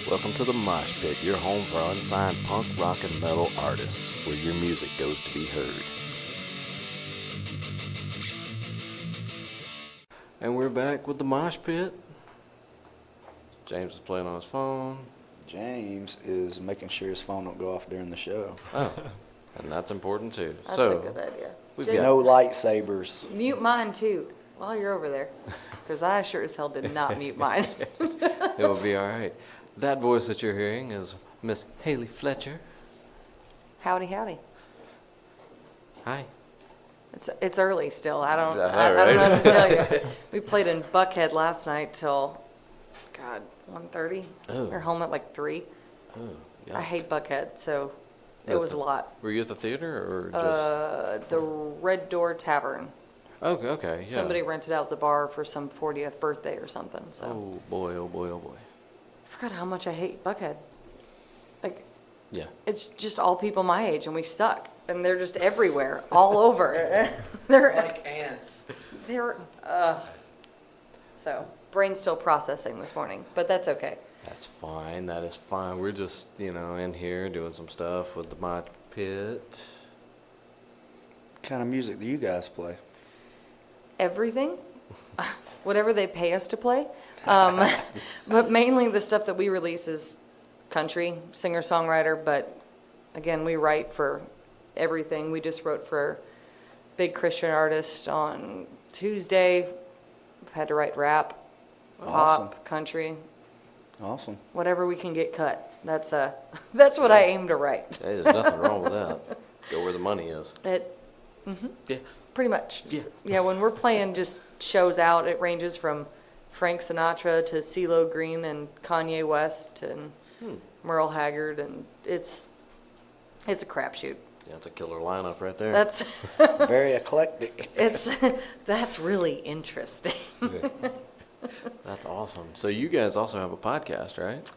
Welcome to the Mosh Pit, your home for unsigned punk, rock, and metal artists, where your music goes to be heard. And we're back with the Mosh Pit. James is playing on his phone. James is making sure his phone don't go off during the show. Oh, and that's important too. That's a good idea. We've James, got No lightsabers. mute mine too while you're over there, because I sure as hell did not mute mine. it will be all right. That voice that you're hearing is Miss Haley Fletcher. Howdy, howdy. Hi. It's early still. I don't know right. what to tell you. We played in Buckhead last night till, God, 1:30. Oh. We were home at like 3. Oh, yeah. I hate Buckhead, so it was a lot. Were you at the theater or just? The Red Door Tavern. Okay, yeah. Somebody rented out the bar for some 40th birthday or something. So. Oh boy, oh boy, oh boy. I forgot how much I hate Buckhead. Like, Yeah. it's just all people my age, and we suck. And they're just everywhere, all over. They're Like ants. They're, So, brain's still processing this morning, but that's okay. That's fine. That is fine. We're just, in here doing some stuff with the Mosh Pit. What kind of music do you guys play? Everything, whatever they pay us to play. But mainly the stuff that we release is country, singer-songwriter, but again, we write for everything. We just wrote for big Christian artist on Tuesday. We've had to write rap, Awesome. pop, country, Awesome. whatever we can get cut. That's what I aim to write. Hey, there's nothing wrong with that. Go where the money is. Yeah. Pretty much. Yeah. Yeah, when we're playing just shows out, it ranges from Frank Sinatra to CeeLo Green and Kanye West and Merle Haggard, and it's a crapshoot. Yeah, it's a killer lineup right there. That's Very eclectic. that's really interesting. That's awesome. So you guys also have a podcast, right?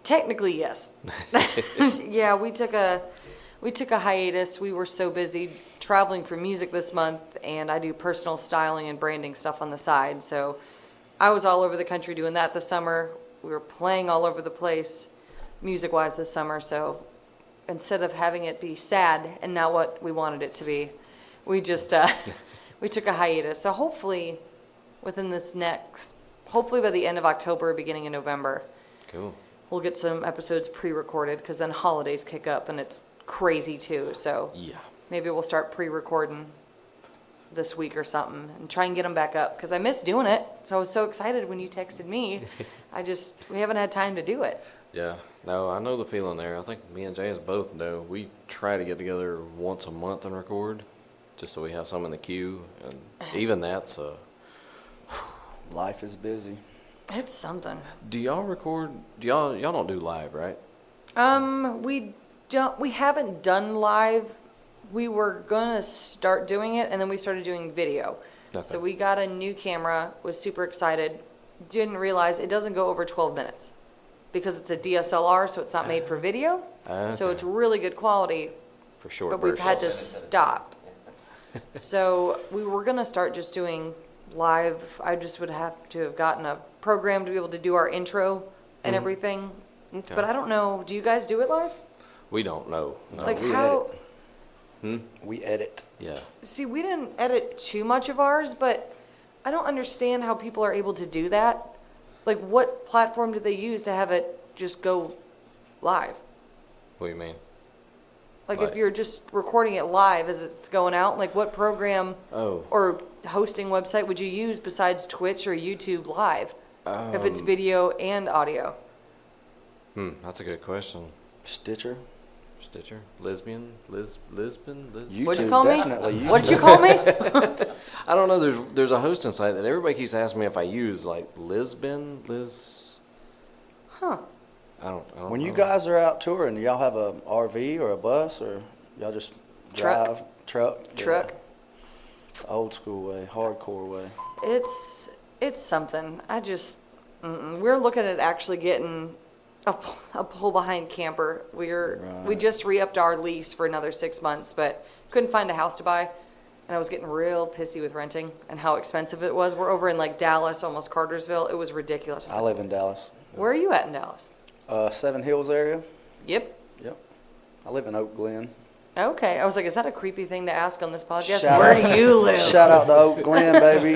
Technically, yes. Yeah, we took a hiatus. We were so busy traveling for music this month, and I do personal styling and branding stuff on the side. So I was all over the country doing that this summer. We were playing all over the place music-wise this summer. So instead of having it be sad and not what we wanted it to be, we just we took a hiatus. So hopefully within hopefully by the end of October, beginning of November, Cool. we'll get some episodes pre-recorded, because then holidays kick up and it's crazy too. So Yeah. maybe we'll start pre-recording this week or something and try and get them back up, because I miss doing it. So I was so excited when you texted me. We haven't had time to do it. Yeah. No, I know the feeling there. I think me and James both know. We try to get together once a month and record, just so we have some in the queue. And even that's Life is busy. It's something. Do y'all record? Y'all don't do live, right? We haven't done live. We were gonna start doing it, and then we started doing video. Okay. So we got a new camera, was super excited. Didn't realize it doesn't go over 12 minutes because it's a DSLR, so it's not made for video. So Okay. it's really good quality, For short but we've had to versions. stop. So we were gonna start just doing live. I just would have to have gotten a program to be able to do our intro and everything. Okay. But I don't know, do you guys do it live? We don't know. No. Like we how? We edit. Yeah. See, we didn't edit too much of ours, but I don't understand how people are able to do that. Like, what platform do they use to have it just go live? What do you mean? Like, Right. if you're just recording it live as it's going out, like, what program Oh. or hosting website would you use besides Twitch or YouTube Live if it's video and audio? That's a good question. Stitcher. Stitcher? Lisbon? Lisbon? YouTube, What'd you call me? definitely YouTube. What'd you call me? I don't know. There's a hosting site that everybody keeps asking me if I use, like Lisbon, Huh. I don't know. When you guys are out touring, y'all have a RV or a bus, or y'all just Truck. drive? Truck. Truck. Yeah. Old school way, hardcore way. It's something. We're looking at actually getting a pull behind camper. We Right. just re-upped our lease for another 6 months, but couldn't find a house to buy. and I was getting real pissy with renting and how expensive it was. We're over in like Dallas, almost Cartersville. It was ridiculous. I live in Dallas. Where are you at in Dallas? Seven Hills area. Yep. Yep. I live in Oak Glen. Okay. I was like, is that a creepy thing to ask on this podcast? Shout Where out- do you live? Shout out to Oak Glen, baby.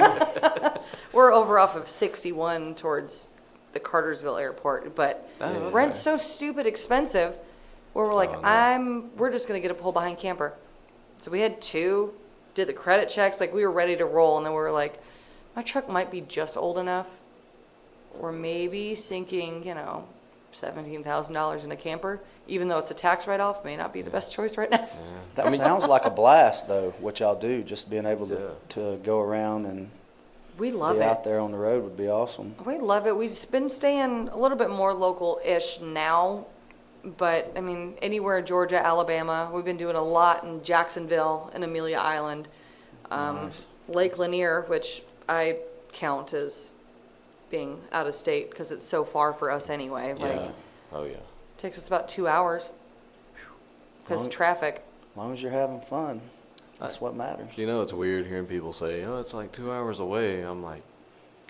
We're over off of 61 towards the Cartersville airport, but Oh, rent's okay. so stupid expensive where we're like, Oh, no. we're just going to get a pull behind camper. So we had two, did the credit checks, like we were ready to roll, and then we were like, my truck might be just old enough. Or maybe sinking, $17,000 in a camper, even though it's a tax write-off, may not be the best choice right now. That sounds like a blast, though, what y'all do. Just being able Yeah. to go around and We love be it. out there on the road would be awesome. We love it. We've been staying a little bit more local-ish now, but I mean, anywhere Georgia, Alabama. We've been doing a lot in Jacksonville and Amelia Island. Nice. Lake Lanier, which I count as being out of state because it's so far for us anyway. Like, Yeah. Oh, yeah. takes us about 2 hours because Long- traffic. As long as you're having fun, that's what matters. You know, it's weird hearing people say, oh, it's like 2 hours away. I'm like,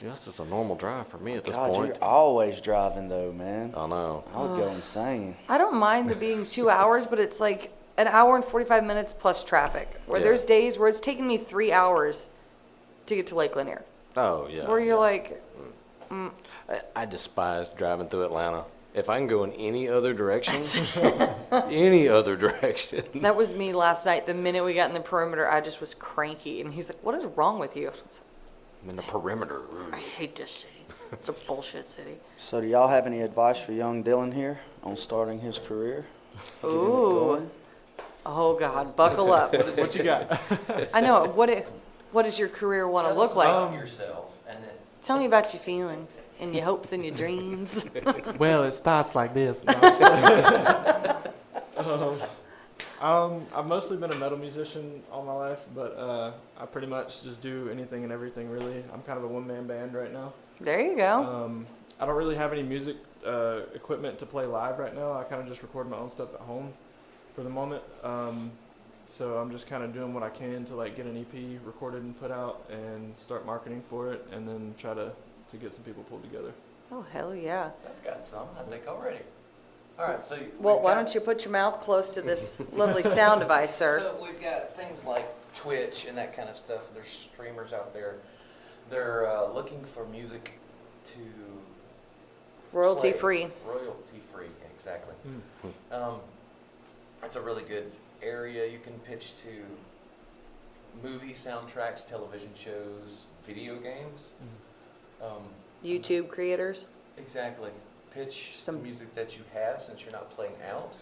yes, it's a normal drive for me at this God, point. you're always driving, though, man. I know. I would go insane. I don't mind the being 2 hours, but it's like an hour and 45 minutes plus traffic. Where Yeah. there's days where it's taken me 3 hours to get to Lake Lanier. Oh, yeah. Where you're like, I despise driving through Atlanta. If I can go in any other direction, any other direction. that was me last night. The minute we got in the perimeter, I just was cranky. And he's like, what is wrong with you? I was I'm in the perimeter. like, I hate this city. It's a bullshit city. So, do y'all have any advice for young Dylan here on starting his career? Getting it Ooh. going? Oh, God. Buckle up. What you got? I know. What does your career want to look like? yourself and then Tell me about your feelings and your hopes and your dreams. Well, it starts like this. I've mostly been a metal musician all my life, but I pretty much just do anything and everything, really. I'm kind of a one-man band right now. There you go. I don't really have any music equipment to play live right now. I kind of just record my own stuff at home for the moment. So I'm just kind of doing what I can to like get an EP recorded and put out and start marketing for it, and then try to get some people pulled together. Oh, hell yeah. so I've got some, I think, already. All right, so Well, why don't you put your mouth close to this lovely sound device, sir? So we've got things like Twitch and that kind of stuff. There's streamers out there. They're looking for music to Royalty play. free. Royalty free, exactly. It's a really good area. You can pitch to movie soundtracks, television shows, video games. YouTube creators. Exactly. Pitch Some- some music that you have since you're not playing out.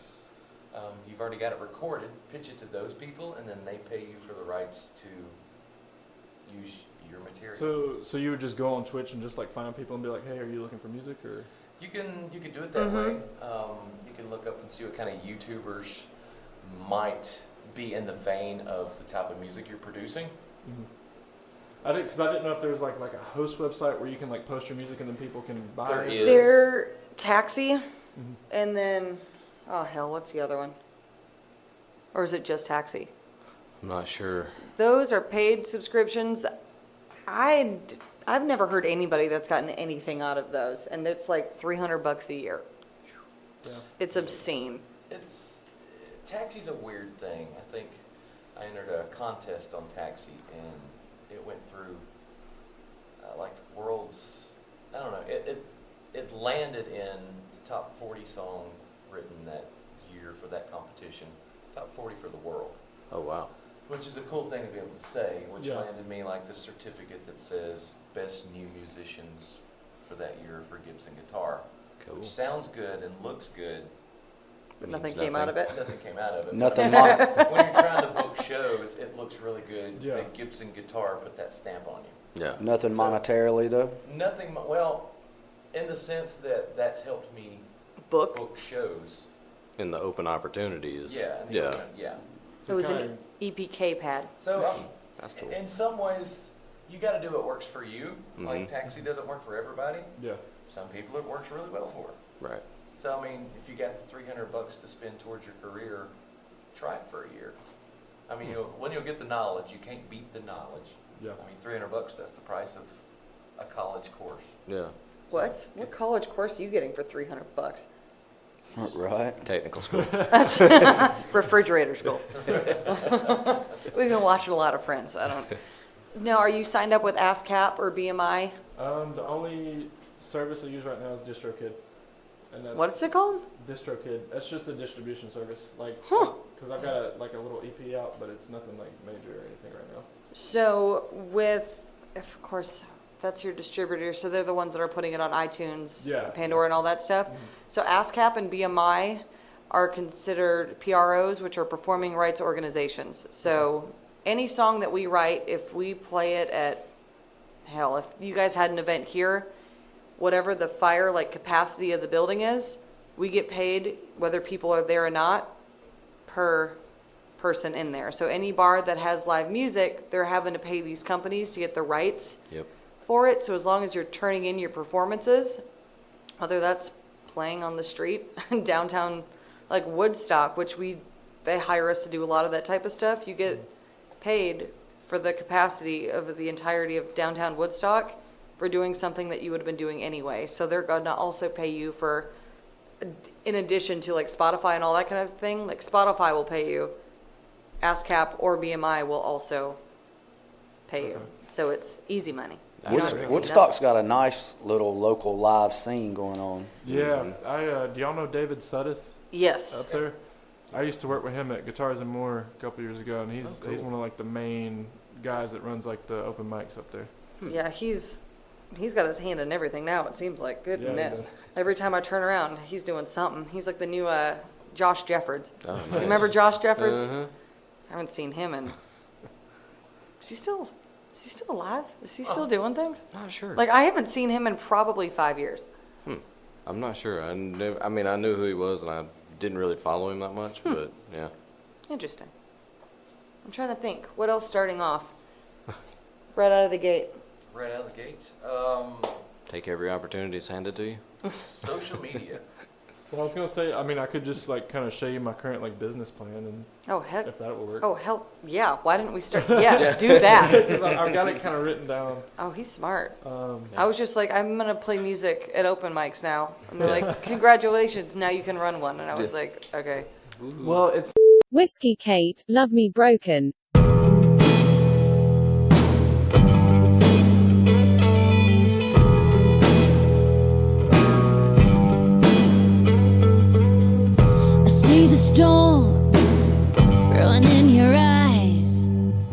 You've already got it recorded. Pitch it to those people, and then they pay you for the rights to use your material. So you would just go on Twitch and just like find people and be like, hey, are you looking for music? Or You can do it that way. You can look up and see what kind of YouTubers might be in the vein of the type of music you're producing. because I didn't know if there was like a host website where you can like post your music and then people can buy There it. is. They're Taxi, and then, oh hell, what's the other one? Or is it just Taxi? I'm not sure. Those are paid subscriptions. I've never heard anybody that's gotten anything out of those, and it's like $300 a year. Yeah. It's obscene. Taxi's a weird thing. I think I entered a contest on Taxi, and it went through like the world's. I don't know. It landed in the top 40 song written that year for that competition. Top 40 for the world, Oh, wow. which is a cool thing to be able to say. Which Yeah. landed me like this certificate that says best new musicians for that year for Gibson guitar, Cool. which sounds good and looks good. But Means nothing came out of it. Nothing came out of it. Nothing But like when you're trying to book shows, it looks really good. Yeah. That Gibson guitar put that stamp on you. Yeah. nothing So- monetarily though. Nothing, well, in the sense that that's helped me Book. book shows. And the open opportunities. Yeah. and the Yeah. open- Yeah. It was kinda- an EPK pad. So That's cool. in some ways, you got to do what works for you. Like Mhm. Taxi doesn't work for everybody. Yeah. Some people it works really well for. Right. So I mean, if you got the $300 to spend towards your career, try it for a year. I mean, when you'll get the knowledge, you can't beat the knowledge. Yeah. I mean, $300, that's the price of a college course. Yeah, What? What college course are you getting for $300? Right. technical school. That's refrigerator school. We've been watching a lot of Friends. I don't. Now, are you signed up with ASCAP or BMI? The only service I use right now is DistroKid. And that's What's it called? DistroKid. That's just a distribution service. Like, Huh. because I've got a little EP out, but it's nothing like major or anything right now. So of course, that's your distributor, so they're the ones that are putting it on iTunes, Yeah. Pandora, and all that stuff. So ASCAP and BMI are considered PROs, which are performing rights organizations. So any song that we write, if we play it at, hell, if you guys had an event here, whatever the fire like capacity of the building is, we get paid whether people are there or not per person in there. So any bar that has live music, they're having to pay these companies to get the rights Yep. for it. So as long as you're turning in your performances, whether that's playing on the street downtown like Woodstock, which they hire us to do a lot of that type of stuff, you get paid for the capacity of the entirety of downtown Woodstock for doing something that you would have been doing anyway. So they're going to also pay you for, in addition to like Spotify and all that kind of thing, like Spotify will pay you, ASCAP or BMI will also pay you. So it's easy money. You don't have to do Woodstock's got a nice little local live scene going on. Yeah. Do y'all know David Suddeth nothing. Yes. up there? I used to work with him at Guitars and More a couple years ago, and he's one of like the main guys that runs like the open mics up there. Yeah, he's got his hand in everything now, it seems like. Yeah, he Goodness. does. Every time I turn around, he's doing something. He's like the new Josh Jeffords. Oh, You nice. remember Josh Jeffords? Uh-huh. I haven't seen him in. Is he still alive? Is he still doing things? Not sure. Like, I haven't seen him in probably 5 years. I'm not sure. I knew who he was, and I didn't really follow him that much, but yeah. Interesting. I'm trying to think. What else starting off? Right out of the gate. Right out of the gates. Take every opportunity that's handed to you. Social media. Well, I was gonna say, I mean, I could just like kind of show you my current like business plan, and Oh, heck. if that would work. Oh, hell. Yeah. Why didn't we start? Yes, do that. Because I've got it kind of written down. Oh, he's smart. Um, I was just like, I'm going to play music at open mics now. And they're like, congratulations, now you can run one. And I was like, okay. well, it's Whiskey Kate, Love Me Broken. I see the storm brewing in your eyes,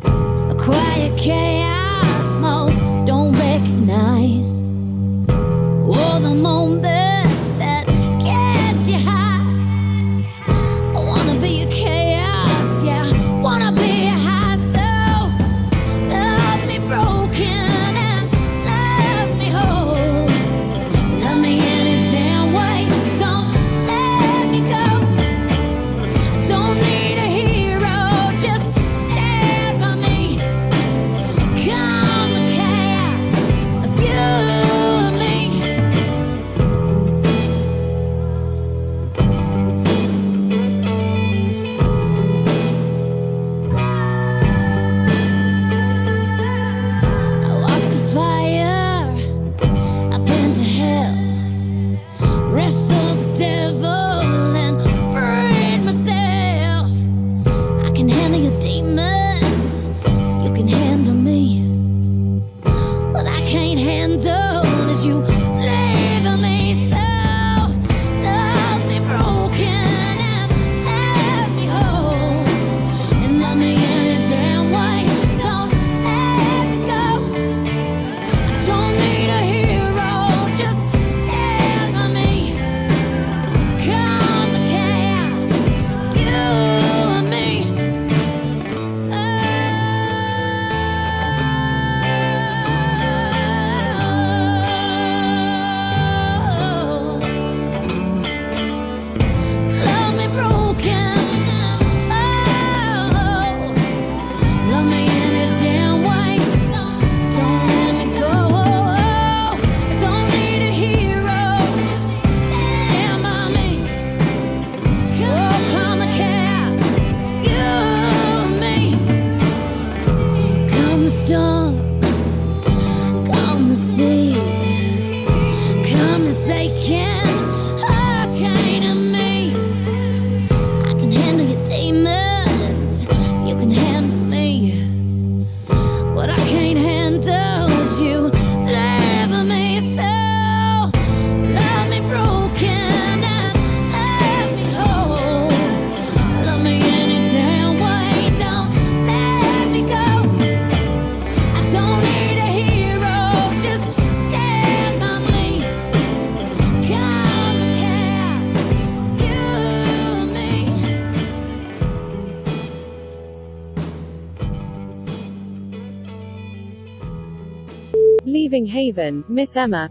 a quiet chaos most don't recognize. Oh, the moment that gets you high. I wanna be a chaos, yeah, wanna be a high. So love me broken and love me whole. Love me any damn way, don't let me go. Don't need a hero, just stand by me. Come the chaos of you and me. taking a kind of me. I can handle your demons, you can handle me. What I can't handle is you leaving me. So love me broken and love me whole. Love me any damn way, don't let me go. I don't need a hero, just stand by me. Come the chaos, you and me. Leaving Haven, Miss Emma.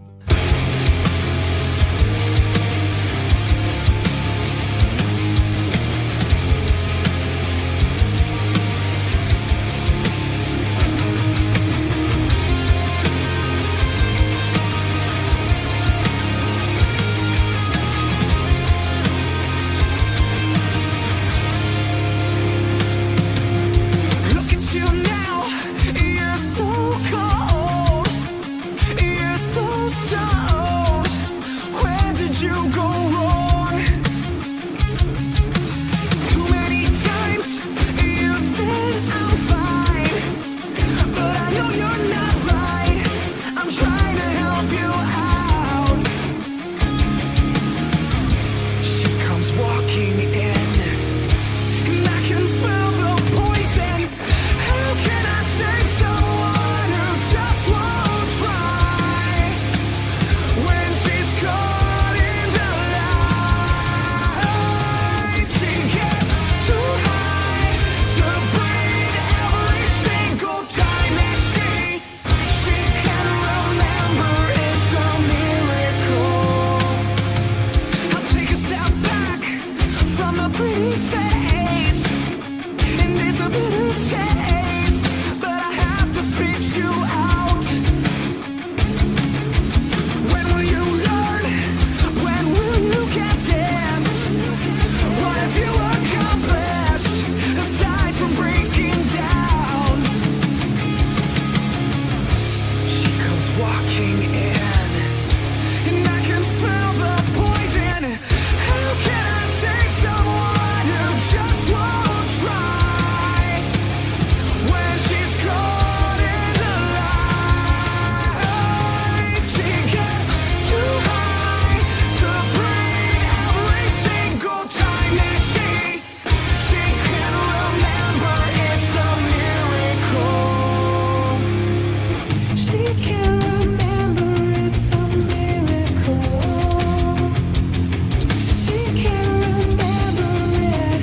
Look at you now, you're so cold, you're so stoned. Where did you go wrong? Too many times you said I'm fine, but I know you're not right. I'm trying to help you out. She comes walking in, and I can smell the poison. How can I save someone who just won't try? When she's caught in the light, she gets too high to breathe every single time that she can remember. It's a miracle. I'll take a step back from the pretty face, and it's a bitter taste, but I have to spit you out. When will you learn? When will you get this? What have you accomplished aside from breaking down? She comes walking in, and I can smell the poison. How can I save someone who just won't try? When she's caught in the light, she gets too high to breathe every single time that she can remember. It's a miracle. She can remember. It's a miracle. She can remember it.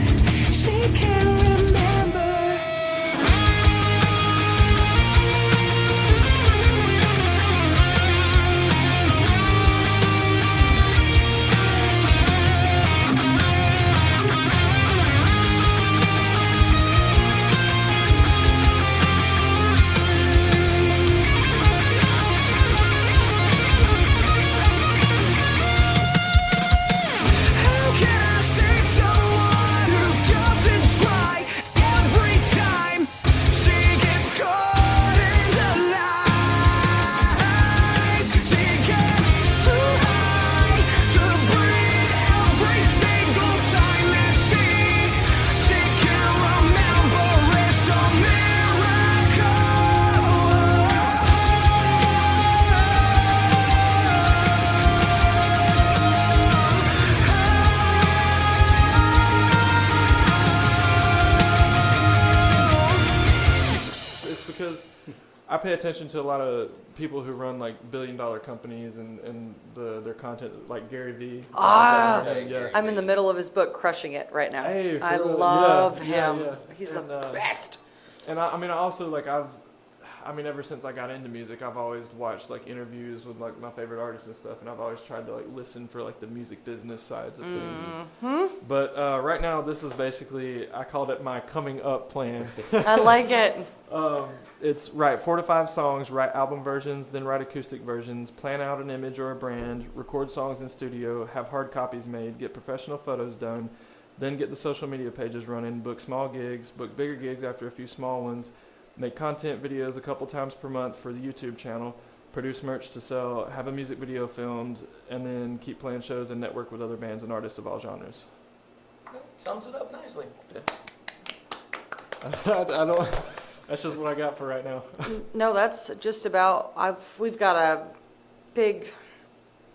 She can remember. How can I save someone who doesn't try? Every time she gets caught in the light, she gets too high to breathe every single time that she can remember. It's a It's because I pay attention to a lot of people who run like billion-dollar companies and their content, like Gary Vee. Ah, Yeah. I'm in the middle of his book, Crushing It, right now. Hey, for I real? love Yeah, him. yeah. He's And, the best. And I also like ever since I got into music, I've always watched like interviews with like my favorite artists and stuff, and I've always tried to like listen for like the music business sides of things. But right now, this is basically, I called it my coming up plan. I like it. It's write 4 to 5 songs, write album versions, then write acoustic versions, plan out an image or a brand, record songs in studio, have hard copies made, get professional photos done, then get the social media pages running, book small gigs, book bigger gigs after a few small ones, make content videos a couple times per month for the YouTube channel, produce merch to sell, have a music video filmed, and then keep playing shows and network with other bands and artists of all genres. Sums it up nicely. I don't. That's just what I got for right now. No, that's just about, we've got a big,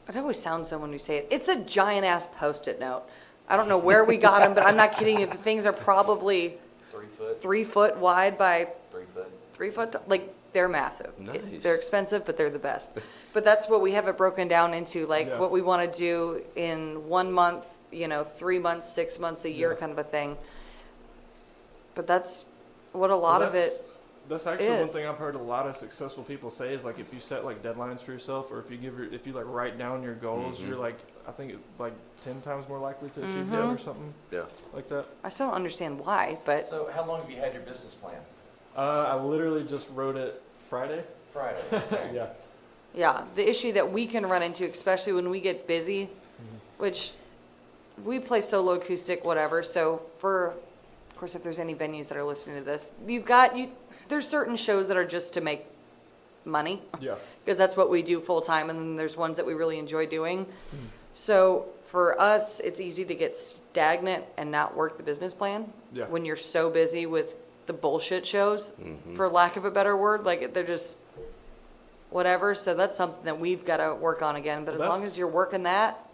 it always sounds so when you say it. It's a giant ass Post-it note. I don't know where we got them, but I'm not kidding you. The things are probably 3 foot, 3 foot wide by 3 foot. 3 foot, like they're massive. Nice. They're expensive, but they're the best. But that's what we have it broken down into, like Yeah. what we want to do in 1 month, 3 months, 6 months, a year Yeah. kind of a thing. But that's what a lot of it, That's actually one is. thing I've heard a lot of successful people say is like if you set like deadlines for yourself, or if you like write down your goals, you're like, I think like 10 times more likely to achieve them or something Yeah. like that. I still don't understand why, but So how long have you had your business plan? I literally just wrote it Friday. Friday. Okay. Yeah. yeah, the issue that we can run into, especially when we get busy, which we play solo acoustic, whatever. So of course, if there's any venues that are listening to this, there's certain shows that are just to make money. Yeah. Because that's what we do full time, and then there's ones that we really enjoy doing. So for us, it's easy to get stagnant and not work the business plan Yeah. when you're so busy with the bullshit shows, for lack of a better word. Like they're just whatever. So that's something that we've got to work on again. But as long That's- as you're working that,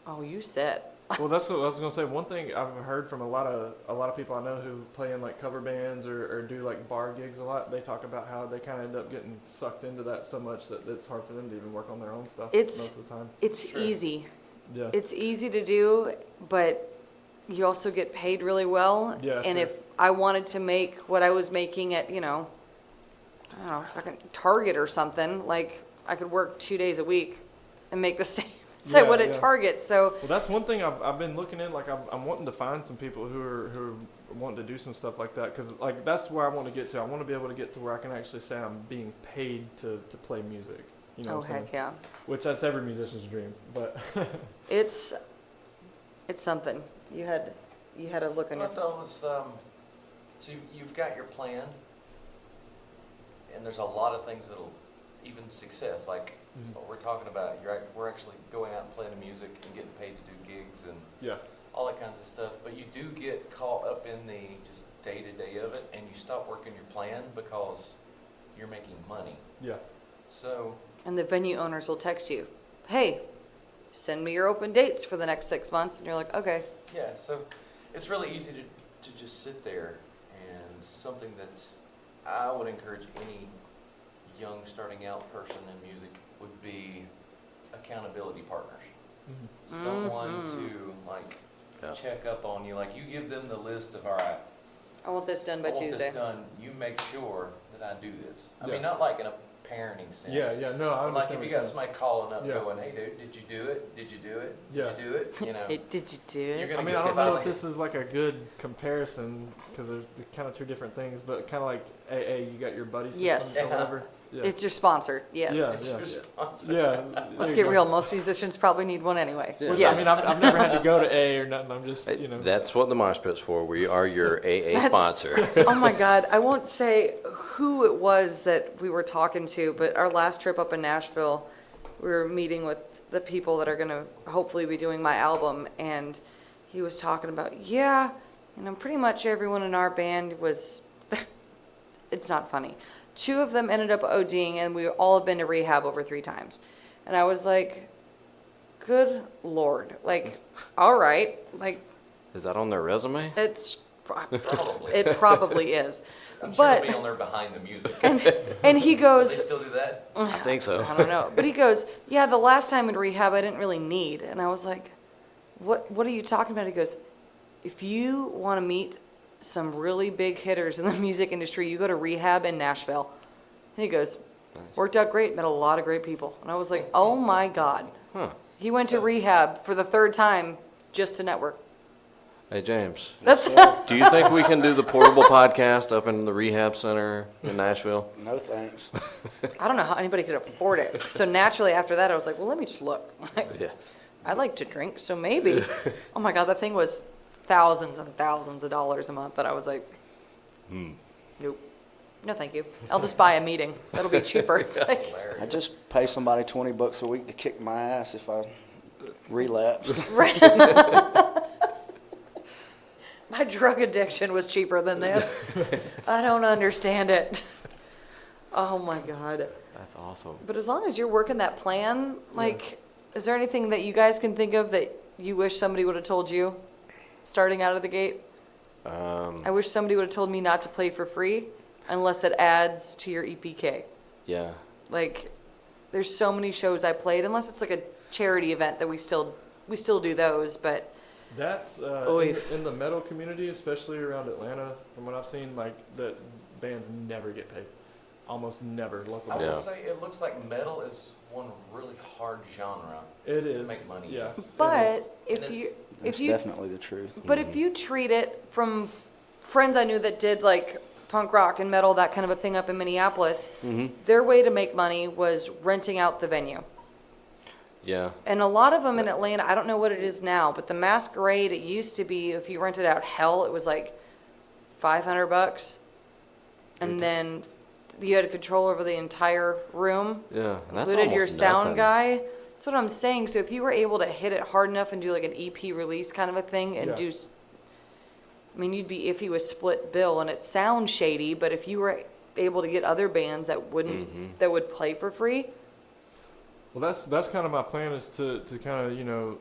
oh, you set. Well, that's what I was gonna say. One thing I've heard from a lot of people I know who play in like cover bands or do like bar gigs a lot. They talk about how they kind of end up getting sucked into that so much that it's hard for them to even work on their own stuff most of the time. It's easy. Yeah. It's easy to do, but you also get paid really well. Yeah, And true. if I wanted to make what I was making at, I don't know, fucking Target or something, like I could work 2 days a week and make the same as I Yeah, would at yeah. Target. So Well, that's one thing I've been looking in. Like I'm wanting to find some people who are wanting to do some stuff like that, because like that's where I want to get to. I want to be able to get to where I can actually say I'm being paid to play music. You know oh what I'm saying? heck yeah, Which that's every musician's dream. But it's something. You had a look on I your. thought it was, so you've got your plan, and there's a lot of things that'll, even success, like what we're talking about, we're actually going out and playing the music and getting paid to do gigs and yeah, all that kinds of stuff, but you do get caught up in the just day-to-day of it, and you stop working your plan because you're making money. yeah. So, And the venue owners will text you, hey, send me your open dates for the next 6 months. And you're like, okay. yeah, so it's really easy to just sit there, and something that I would encourage any young starting out person in music would be accountability partners. Someone to like Yeah. check up on you, like you give them the list of, all right, I want this done by I want Tuesday. this done, you make sure that I do this. I Yeah. mean, not like in a parenting sense. Yeah, yeah, no, I But like understand if you what got you're somebody calling up Yeah. going, hey dude, did you do it? Did you do it? Did Yeah. you do it? You know, Hey, did you do you're it? gonna I mean, get I don't know finally- if this is like a good comparison because they're kind of two different things, but kind of like AA, you got your buddy system Yes. or Yeah. whatever. Yeah. It's your sponsor, yes. Yeah. It's your sponsor. Yeah. Let's there you get go. real. Most musicians probably need one anyway. Which, Yes. I mean, I've never had to go to A or nothing. I'm just, Hey, you know. That's what the Mosh Pit's for. We are your AA That's- sponsor. Oh my God, I won't say who it was that we were talking to, but our last trip up in Nashville, we were meeting with the people that are gonna hopefully be doing my album, and he was talking about, yeah, pretty much everyone in our band was, it's not funny. 2 of them ended up ODing, and we all have been to rehab over 3 times. And I was like, good Lord, like, all right, like, Is that on their resume? it's, Probably. it probably is. I'm sure But, it'll be on there behind the music. and he Do they goes, still do that? I think so. I don't know. But he goes, yeah, the last time in rehab I didn't really need. And I was like, what are you talking about? He goes, if you want to meet some really big hitters in the music industry, you go to rehab in Nashville. And he goes, worked out great, met a lot of great people. And I was like, oh my God. Huh. He went to rehab for the 3rd time just to network. Hey, James, That's do you think we can do the portable podcast up in the rehab center in Nashville? No thanks. I don't know how anybody could afford it. So naturally after that, I was like, well, let me just look. Yeah. I like to drink, so maybe. Oh my God, that thing was thousands and thousands of dollars a month. But I was like, nope. No, thank you. I'll just buy a meeting. That'll be cheaper. Hilarious. I just pay somebody $20 a week to kick my ass if I relapsed. My drug addiction was cheaper than this. I don't understand it. Oh my God. That's awesome. But as long as you're working that plan, like, is there anything that you guys can think of that you wish somebody would have told you starting out of the gate? I wish somebody would have told me not to play for free unless it adds to your EPK. Yeah. Like, there's so many shows I played, unless it's like a charity event that we still do those, but That's in the metal community, especially around Atlanta, from what I've seen, like the bands never get paid. Almost never local. I bands. will say it looks like metal is one really hard genre It to is. make money. Yeah. but And if you That's if you definitely the truth. but if you treat it from friends I knew that did like punk rock and metal, that kind of a thing up in Minneapolis, their way to make money was renting out the venue. Yeah. And a lot of them in Atlanta, I don't know what it is now, but the Masquerade, it used to be, if you rented out Hell, it was like $500. And then you had control over the entire room, Yeah. That's included your almost sound nothing. guy. That's what I'm saying. So if you were able to hit it hard enough and do like an EP release kind of a thing and Yeah. I mean, you'd be iffy with split bill, and it sounds shady, but if you were able to get other bands that wouldn't, that would play for free, Well, that's kind of my plan, is to kind of,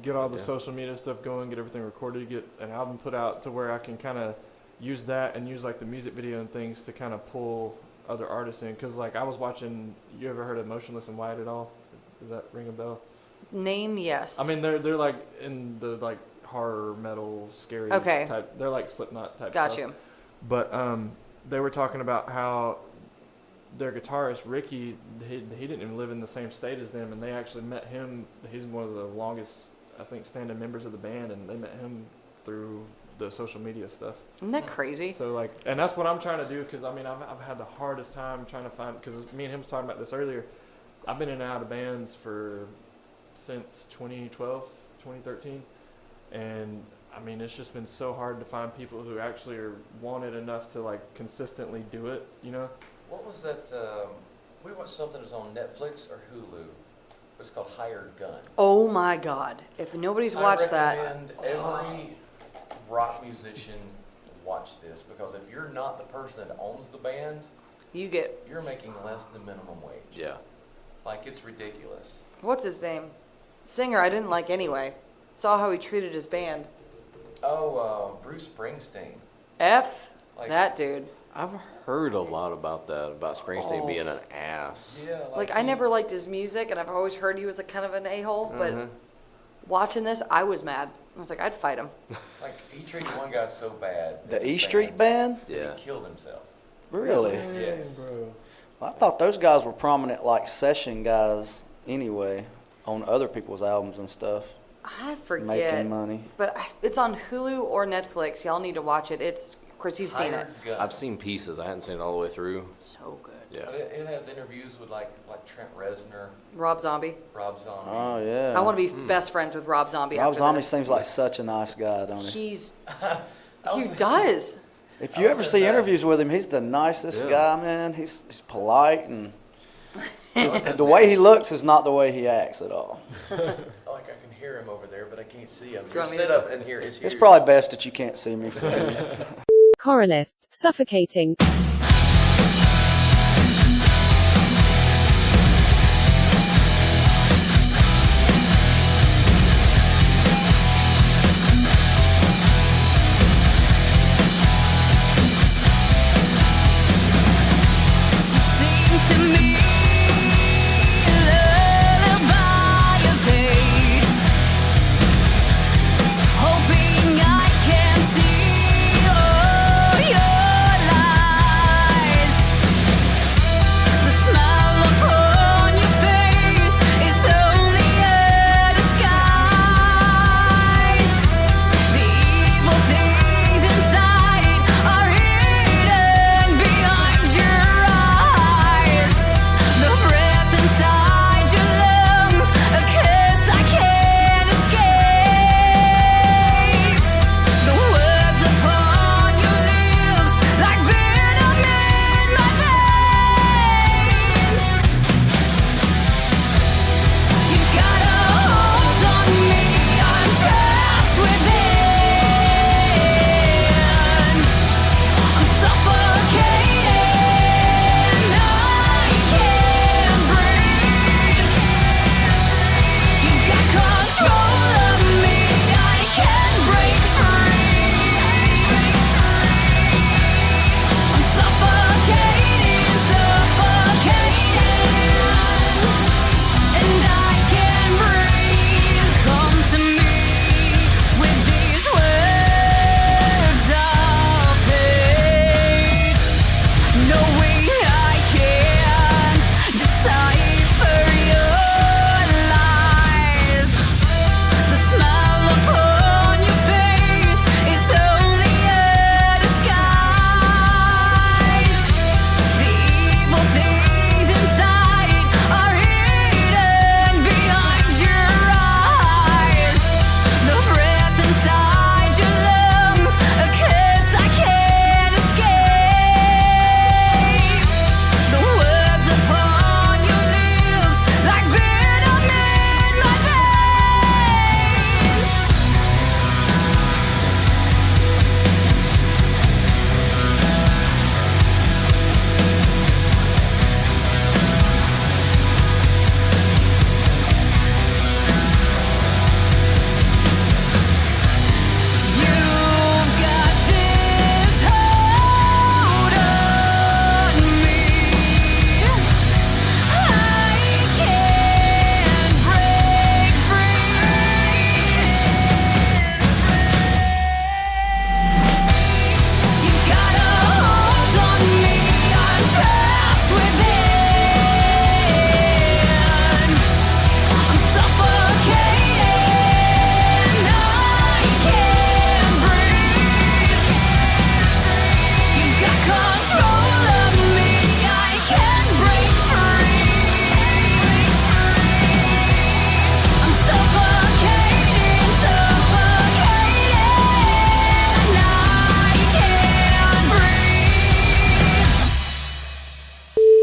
get all the Yeah. social media stuff going, get everything recorded, get an album put out to where I can kind of use that and use like the music video and things to kind of pull other artists in. Cause like I was watching, you ever heard of Motionless in White at all? Does that ring a bell? name yes. I mean, they're like in the like horror metal scary Okay. type. They're like Slipknot type Got stuff. you. But they were talking about how their guitarist Ricky, he didn't even live in the same state as them, and they actually met him. He's one of the longest, I think, standing members of the band, and they met him through the social media stuff. Isn't that crazy? So like, and that's what I'm trying to do, because I mean I've had the hardest time trying to find, because me and him was talking about this earlier. I've been in and out of bands since 2012, 2013, and I mean it's just been so hard to find people who actually are wanted enough to like consistently do it, What was that? We watched something that was on Netflix or Hulu. It was called Hired Gun. Oh my God. If nobody's watched I that, recommend every rock musician watch this, because if you're not the person that owns the band, you're making less than minimum wage. Yeah. Like, it's ridiculous. what's his name? Singer I didn't like anyway. Saw how he treated his band. Oh, Bruce Springsteen. F Like- that dude. I've heard a lot about that, about Springsteen being an ass. Yeah, Like, I never liked his music, and I've always heard he was a kind of an a-hole, but watching this, I was mad. I was like, I'd fight him. Like, he treated one guy so bad. The E Street Band? that Yeah. He killed himself. Really? Yes. bro. Well, I thought those guys were prominent, like session guys anyway, on other people's albums and stuff, I forget. making money. But it's on Hulu or Netflix. Y'all need to watch it. It's, of course, you've seen it. Hired Gun. I've seen pieces. I hadn't seen it all the way through. So good. Yeah. But it has interviews with like Trent Reznor, Rob Zombie. Rob Zombie. Oh, yeah. I want to be best friends with Rob Zombie. Rob after Zombie this. seems like such a nice guy, don't he? He's. I He was- does. If you I ever was see in, interviews with him, he's the nicest Yeah. guy, man. He's polite, and the way he looks is not the way he acts at all. Like, I can hear him over there, but I can't see him. you want me Sit to up and hear his It's ears. probably best that you can't see me. Choralist, suffocating. Sing to me a lullaby of hate, hoping I can see all your lies.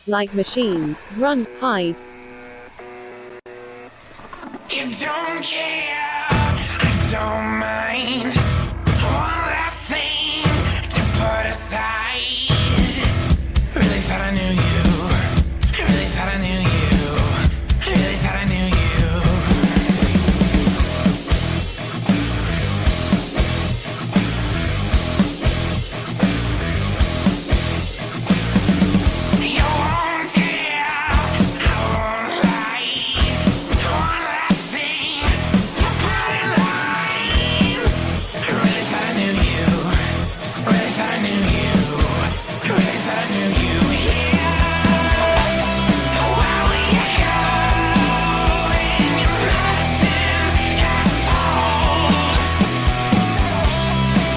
like machines, run, hide. You don't care, I don't mind. One last thing to put aside. Really thought I knew you. Really thought I knew you. Really thought I knew you. You won't tell, I won't lie. One last thing to put in line. Really thought I knew you. Really thought I knew you. Really thought I knew you. Where will you go when your medicine gets old?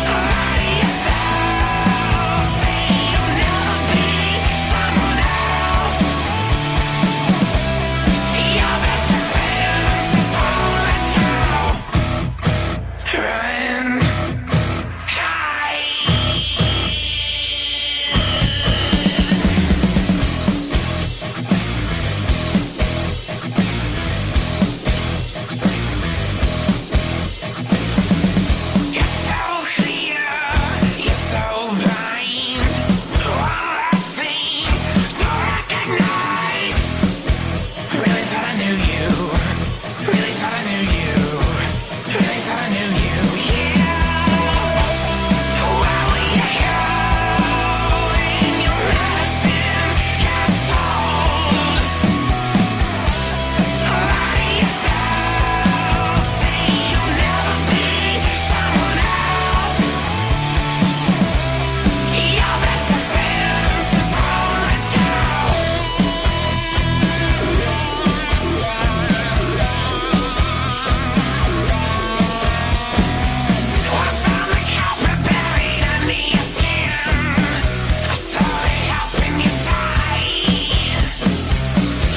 Lie to yourself, say you'll never be someone else. Your best defense is all that's true. Run, hide. You're so clear, you're so blind. One last thing to recognize. Really thought I knew you. Really thought I knew you. Really thought I knew you. Where will you go when your medicine gets old? Lie to yourself, say you'll never be someone else. Your best defense is all that's true. I found the culprit buried under your skin. I saw it happen, you died.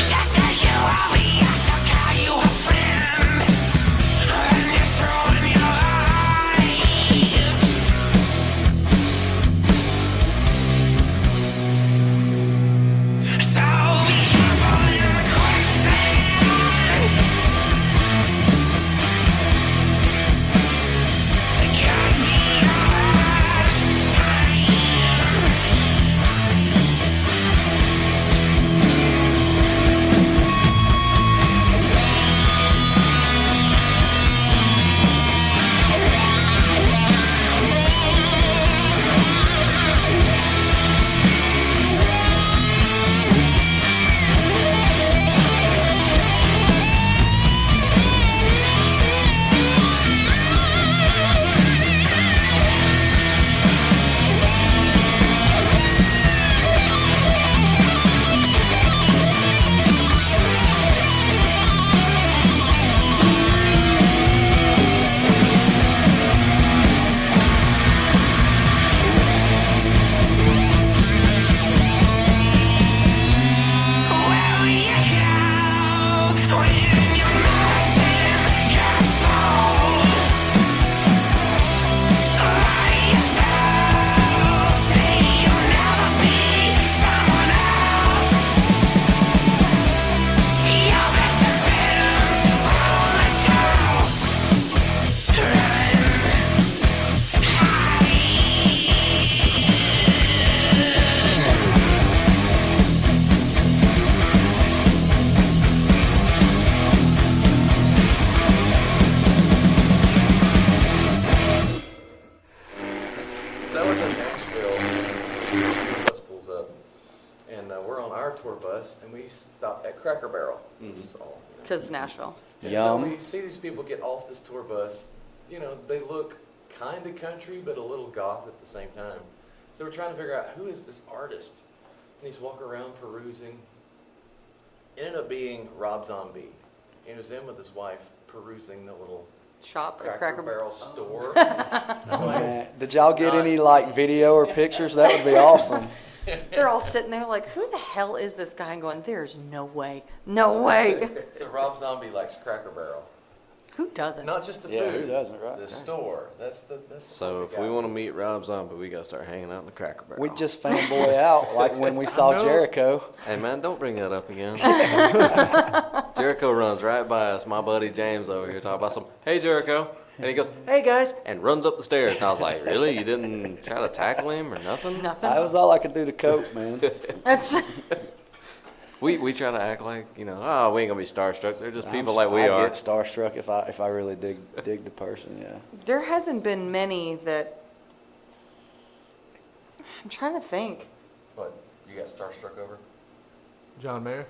She'll tell you how we are, she'll call you a friend. Then you throw in your life. So be careful in the quicksand. It could be your last time. Where will you go when your medicine gets old? Lie to yourself, say you'll never be someone else. Your best defense is all that's true. Run, hide. So I was in Nashville, the bus pulls up, and we're on our tour bus, and we stopped at Cracker Barrel. That's all, you know. Because Nashville. And Yum. so we see these people get off this tour bus. You know, they look kind of country, but a little goth at the same time. So we're trying to figure out who is this artist. And he's walking around perusing. It ended up being Rob Zombie. He was in with his wife perusing the little Shop at Cracker Cracker Barrel store. Man, did y'all get any like video or pictures? That would be awesome. They're all sitting there like, who the hell is this guy? And going, there's no way. No way. So Rob Zombie likes Cracker Barrel. Who doesn't? Not just the Yeah, food. who doesn't, right? The store. That's the So part if that we got want to me. meet Rob Zombie, we got to start hanging out in the Cracker Barrel. We just fanboy out like when we saw know. Jericho. Hey man, don't bring that up again. Jericho runs right by us. My buddy James over here talking about some, hey Jericho. And he goes, hey guys, and runs up the stairs. And I was like, really? You didn't try to tackle him or nothing? Nothing. That was all I could do to cope, man. That's We try to act like, we ain't going to be starstruck. They're just people like we I are. get starstruck if I really dig the person, yeah. there hasn't been many that. I'm trying to think. What? You got starstruck over? John Mayer.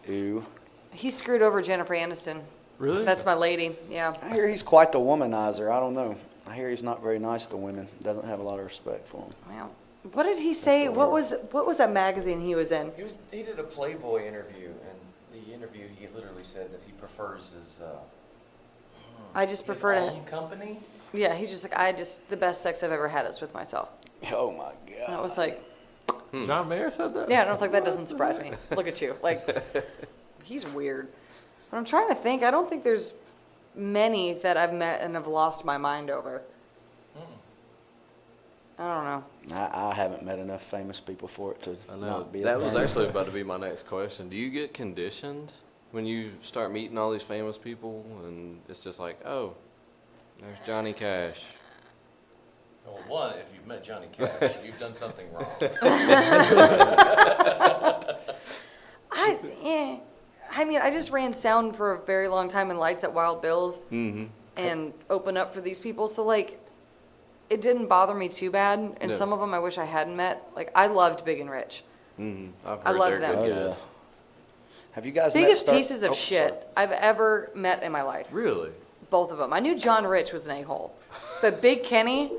Ew. He screwed over Jennifer Aniston. Really? That's my lady. Yeah. I hear he's quite the womanizer. I don't know. I hear he's not very nice to women. Doesn't have a lot of respect for them. Wow. What did he say? What was that magazine he was in? He did a Playboy interview, and the interview he literally said that he prefers his I just prefer to. own company. Yeah, he's just like the best sex I've ever had is with myself. Oh my And I God. was like, John Mayer said that? yeah, and I was like, that doesn't surprise me. Look at you, like, he's weird. But I'm trying to think. I don't think there's many that I've met and have lost my mind over. I don't know. I haven't met enough famous people for it to I know. not be a That was fan. actually about to be my next question. Do you get conditioned when you start meeting all these famous people and it's just like, oh, there's Johnny Cash. Well, one, if you've met Johnny Cash, you've done something wrong. I mean, I just ran sound for a very long time in lights at Wild Bill's and opened up for these people. So, like, it didn't bother me too bad. And No. some of them I wish I hadn't met. Like, I loved Big and Rich. I've I heard love they're them. good Oh, yeah. guys. Have you guys Biggest met pieces of shit I've ever met in my life. Really? Both of them. I knew John Rich was an a-hole. But Big Kenny,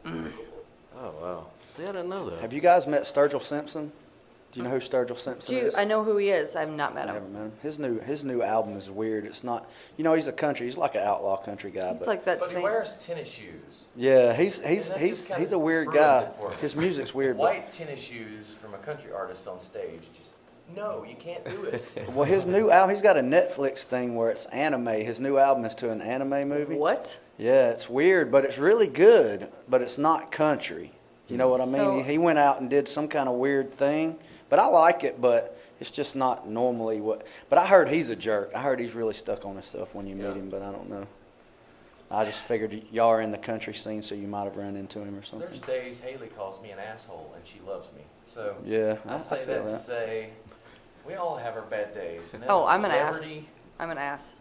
Oh, wow. See, I didn't know that. Have you guys met Sturgill Simpson? Do you know who Sturgill Simpson is? I know who he is. I've not met Never him. met him. His new album is weird. It's not, he's a country. He's like an outlaw country guy. He's but like that But he same. wears tennis shoes. yeah, he's And that just kinda he's a weird ruins guy. it for me. His music's weird. but- White tennis shoes from a country artist on stage. Just, no, you can't do it. Well, his new album, he's got a Netflix thing where it's anime. His new album is to an anime movie. What? Yeah, it's weird, but it's really good, but it's not country. You know what I mean? So- He went out and did some kind of weird thing, but I like it, but it's just not normally what. But I heard he's a jerk. I heard he's really stuck on himself when you meet Yeah. him, but I don't know. I just figured y'all are in the country scene, so you might have run into him or something. There's days Haley calls me an asshole and she loves me. So Yeah, I say feel that to say we all have our bad days. And as Oh, a I'm an ass. celebrity, I'm an ass.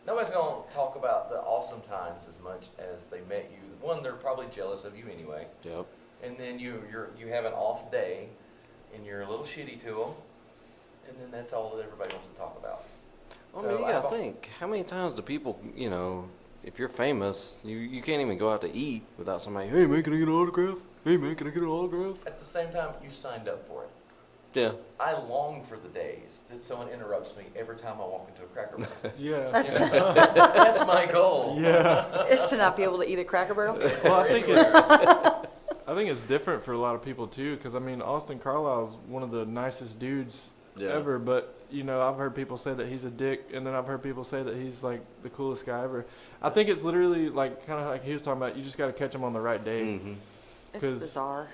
Nobody's gonna talk about the awesome times as much as they met you. One, they're probably jealous of you anyway. Yep. And then you have an off day, and you're a little shitty to them, and then that's all that everybody wants to talk about. Well, So I mean, you I have gotta a- think, how many times do people, if you're famous, you can't even go out to eat without somebody, hey man, can I get an autograph? Hey man, can I get an autograph? At the same time, you signed up for it. Yeah. I long for the days that someone interrupts me every time I walk into a Cracker Barrel. Yeah. That's That's my goal. Yeah. is to not be able to eat a Cracker Barrel. Well, I think it's different for a lot of people too, because I mean, Austin Carlisle's one of the nicest dudes Yeah. ever. But I've heard people say that he's a dick, and then I've heard people say that he's like the coolest guy ever. I think it's literally like kind of like he was talking about. You just got to catch him on the right day. Mm-hmm. It's 'Cause- bizarre.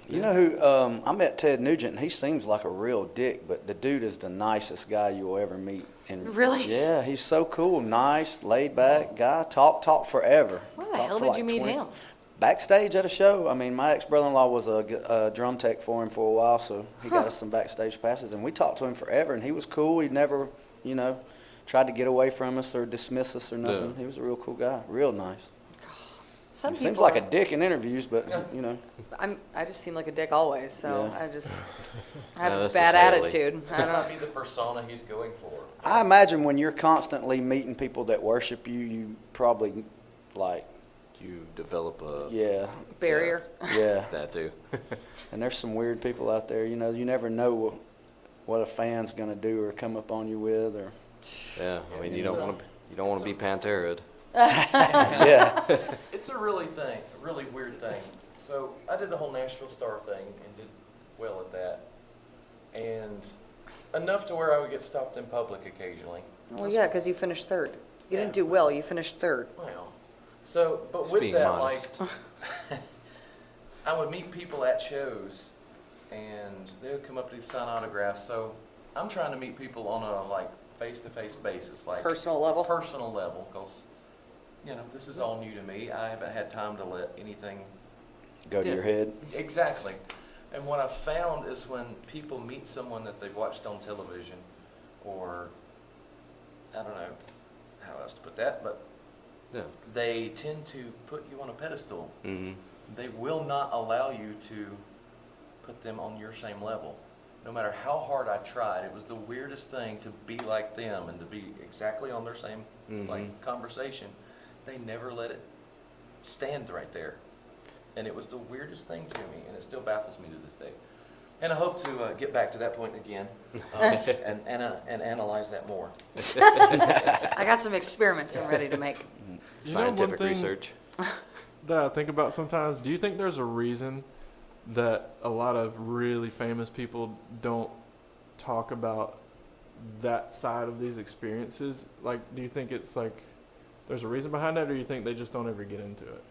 You know who? I met Ted Nugent, and he seems like a real dick, but the dude is the nicest guy you'll ever meet. And Really? Yeah, he's so cool, nice, laid back guy. Talk forever. Where the Talked hell for did like you meet 20 him? Backstage at a show. I mean, my ex-brother-in-law was a drum tech for him for a while, so he got us some backstage passes, and we talked to him forever, and he was cool. He never, tried to get away from us or dismiss us or nothing. Yeah. He was a real cool guy, real nice. Some He people seems like are- a dick in interviews, but, I just seem like a dick always, so Yeah. I have Yeah, a that's bad just Haley. attitude. I That might don't. be the persona he's going for. I imagine when you're constantly meeting people that worship you, you probably, You develop a, yeah, Barrier. yeah. that too. And there's some weird people out there, you never know what a fan's going to do or come up on you with, or, Yeah, I mean, you don't want to be Pantera. yeah. It's a really weird thing. So I did the whole Nashville Star thing and did well at that. And enough to where I would get stopped in public occasionally. Well, yeah, because you finished third. You Yeah. didn't do well, you finished third. Well, so, but Just with being that, modest. like, I would meet people at shows, and they would come up to sign autographs. So I'm trying to meet people on a like face-to-face basis, like Personal level? personal level, because this is all new to me. I haven't had time to let anything Go to Yeah. your head. exactly. And what I've found is when people meet someone that they've watched on television, or I don't know how else to put that, but Yeah. they tend to put you on a pedestal. Mm-hmm. They will not allow you to put them on your same level. No matter how hard I tried, it was the weirdest thing to be like them and to be exactly on their same like conversation. They never let it stand right there. And it was the weirdest thing to me, and it still baffles me to this day. And I hope to get back to that point again and analyze that more. I got some experiments I'm ready to make. You know, one Scientific thing research. that I think about sometimes, do you think there's a reason that a lot of really famous people don't talk about that side of these experiences? Like, do you think it's like there's a reason behind that, or do you think they just don't ever get into it?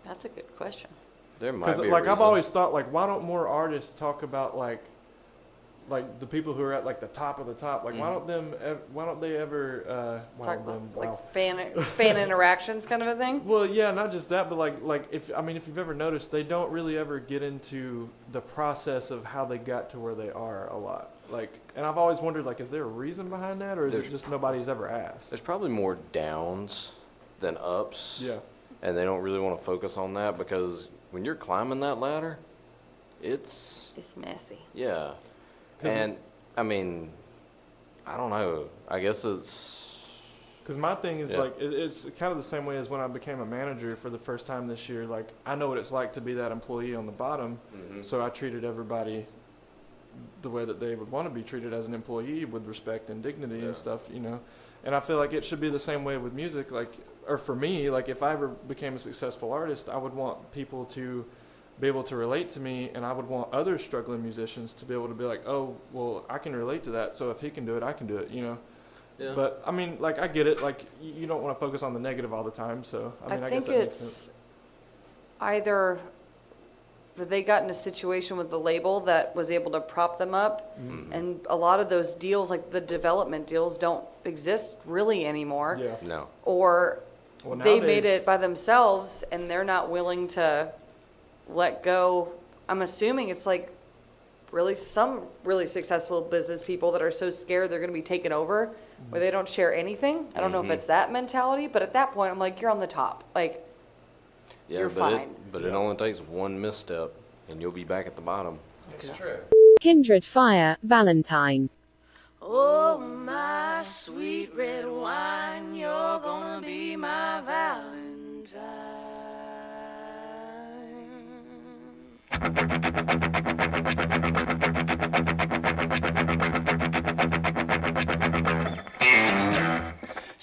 That's a good question. There might Because be a like I've reason. always thought, like, why don't more artists talk about like the people who are at like the top of the top? Like, why don't they ever Talk about wow. like fan interactions kind of a thing. Well, yeah, not just that, but like if you've ever noticed, they don't really ever get into the process of how they got to where they are a lot. Like, and I've always wondered, like, is there a reason behind that, or is it just nobody's ever asked? There's probably more downs than ups. Yeah. And they don't really want to focus on that because when you're climbing that ladder, it's messy. yeah. And I mean, I don't know. I guess it's Because my thing is Yeah. like it's kind of the same way as when I became a manager for the first time this year. Like, I know what it's like to be that employee on the bottom, so I treated everybody the way that they would want to be treated as an employee, with respect and dignity and stuff, And I feel like it should be the same way with music. Like, or for me, like if I ever became a successful artist, I would want people to be able to relate to me, and I would want other struggling musicians to be able to be like, oh, well, I can relate to that, so if he can do it, I can do it, Yeah. But I mean, like, I get it. Like, you don't want to focus on the negative all the time. So I mean, I guess think that makes sense. it's either that they got in a situation with the label that was able to prop them up, and a lot of those deals, like the development deals, don't exist really anymore. Yeah. no. Or Well, they made nowadays- it by themselves and they're not willing to let go. I'm assuming it's like some really successful business people that are so scared they're going to be taken over where they don't share anything. I don't know if it's that mentality, but at that point I'm like, you're on the top. Like, Yeah, you're but fine. It only takes one misstep, and you'll be back at the bottom. It's true. Kindred Fire, Valentine. Oh, my sweet red wine, you're gonna be my Valentine.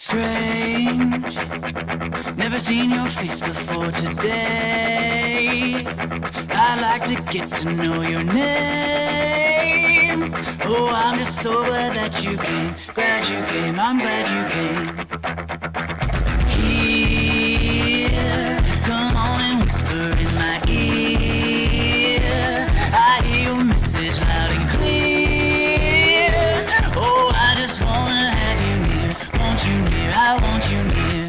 Strange, never seen your face before today. I'd like to get to know your name. Oh, I'm just so glad that you came. Glad you came, I'm glad you came. Here, come on and whisper in my ear. I hear your message loud and clear. Oh, I just wanna have you near. Want you near, I want you near.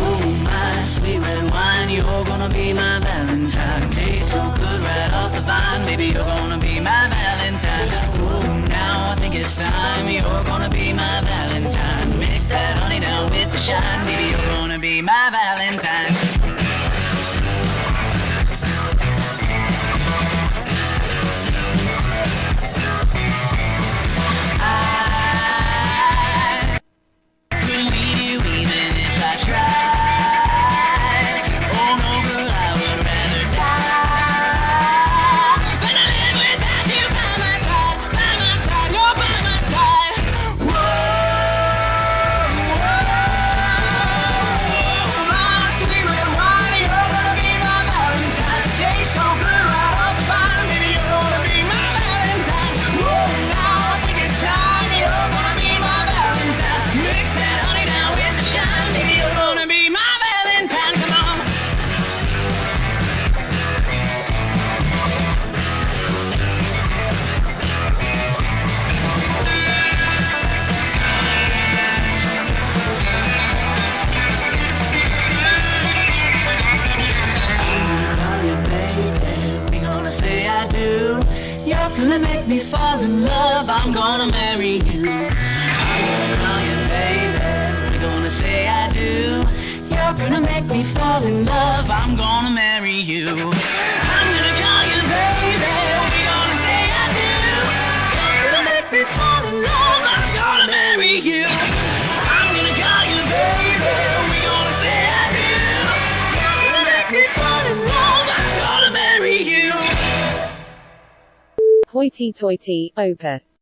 Oh, my sweet red wine, you're gonna be my Valentine. Tastes so good right off the vine, baby, you're gonna be my Valentine. Oh, now I think it's time, you're gonna be my Valentine. Mix that honey down with the shine, baby, you're gonna be my Valentine. Couldn't leave you even if I tried. Oh no, girl, I would rather die than to live without you by my side, you're by my side. Whoa, whoa. fall in love, I'm gonna marry you. I'm gonna call you baby, we're gonna say I do. You're gonna make me fall in love, I'm gonna marry you. I'm gonna call you baby, we're gonna say I do. You're gonna make me fall in love, I'm gonna marry you. I'm gonna call you baby, we're gonna say I do. You're gonna make me fall in love, I'm gonna marry you. Hoity-toity, Opus.